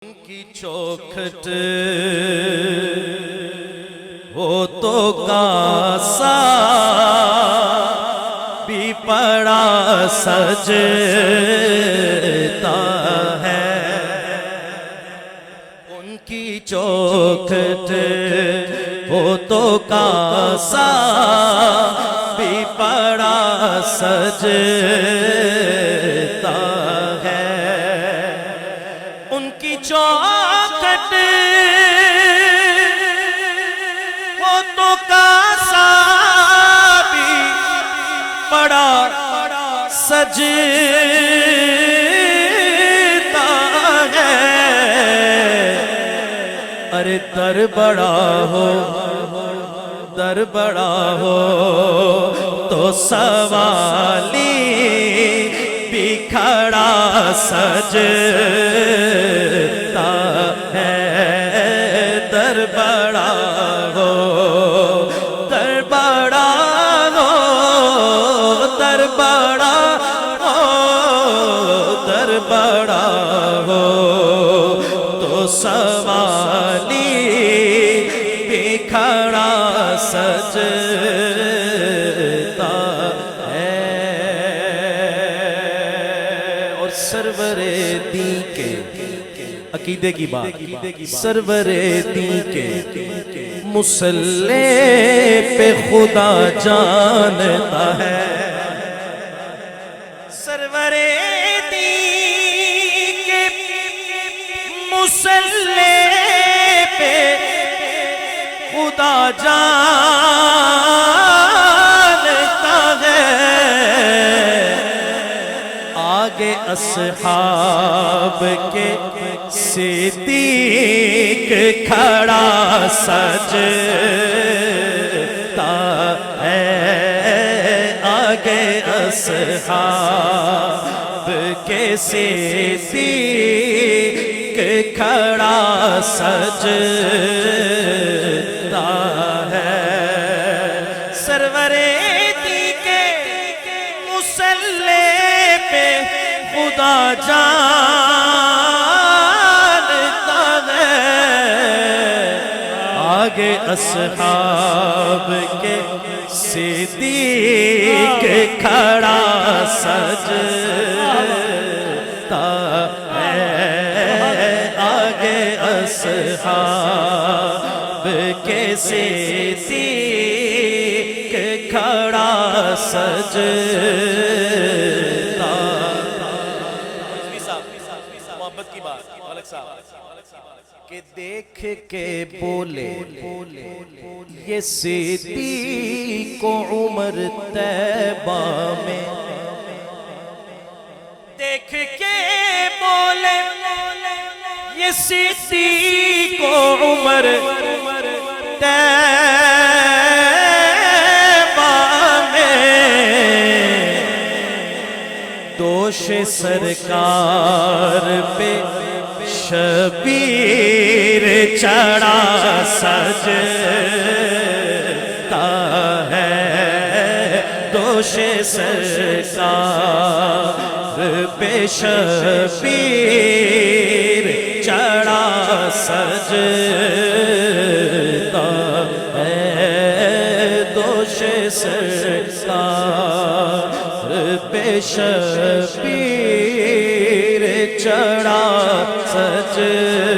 ان کی چوکھٹ وہ تو کاسا بھی پڑا سجتا ہے، ان کی چوکھٹ وہ تو کاسا بھی پڑا سجتا ہے، ان کی چوکھٹ وہ تو کاسا بھی پڑا سجتا ہے، ارے در بڑا ہو در بڑا ہو تو سوالی بھی کھڑا سجتا ہے، در بڑا ہو در بڑا ہو در بڑا ہو در بڑا ہو تو سوالی بھی کھڑا سجتا ہے، اور سرور دی کے عقیدے کی بات، سرور دی کے مصلی پہ خدا جانتا ہے، سرور دی کے مصلی پہ خدا جانتا ہے، آگے اصحاب کے صدیق کھڑا سجتا ہے، آگے اصحاب کے صدیق کھڑا سجتا ہے، سرور دی کے مصلی پہ خدا جانتا ہے، آگے اصحاب کے صدیق کھڑا سجتا ہے، آگے اصحاب کے صدیق کھڑا سجتا محبت کی بات کہ دیکھ کے بولے یہ صدیق عمر طیبہ میں، دیکھ کے بولے یہ صدیق عمر طیبہ میں، دوش سرکار پہ شبیر چڑھا سجتا ہے، دوش سرکار پہ شبیر چڑھا سجتا ہے، دوش سرکار پہ شبیر چڑھا سجتا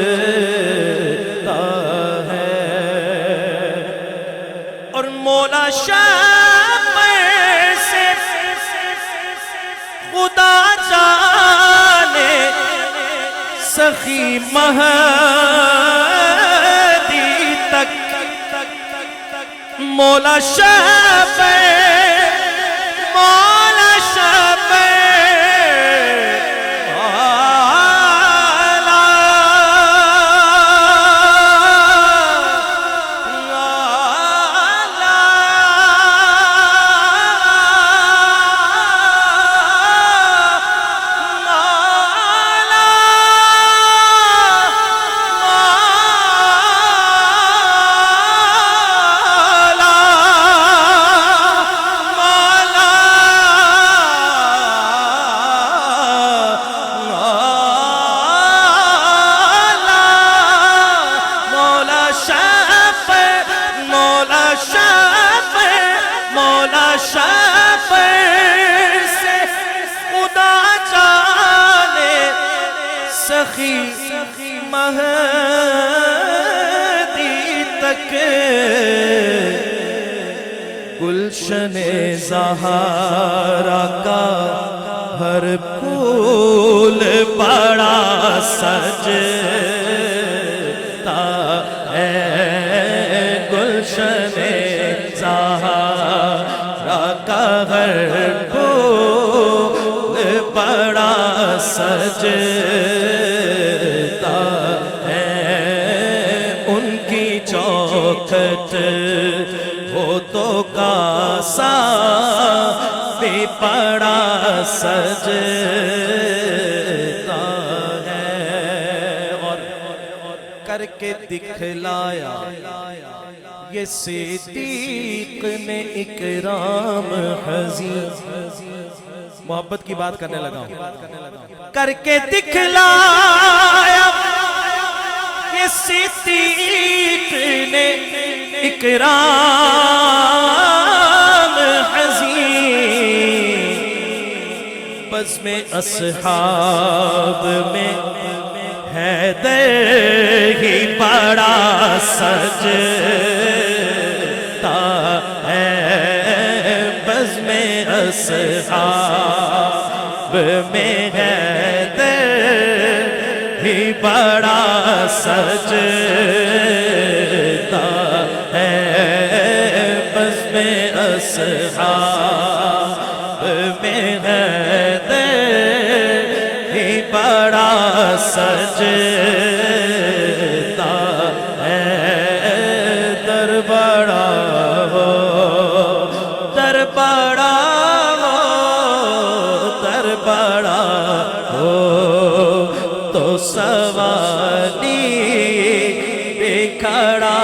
ہے، اور مولا شام سے خدا جانے سخی مہدی تک، مولا شام مولا شام سخی مہدی تک گلشن زہرا کا ہر پھول بڑا سجتا ہے گلشن زہرا کا ہر پھول بڑا سجتا ہے ان کی چوکھٹ وہ تو کاسا بھی پڑا سجتا ہے اور کر کے دکھلایا یہ صدیق نے اکرام حزین. محبت کی بات کرنے لگا ہوں. کر کے دکھلایا یہ صدیق نے اکرام حزین. بس میں اصحاب میں حیدر ہی بڑا سجتا ہے. بس میں اصحاب میں حیدر ہی بڑا سجتا ہے. بس میں اصحاب میں حیدر ہی بڑا سجتا ہے. در بڑا ہو در بڑا ہو در بڑا ہو تو سوالی بھی کھڑا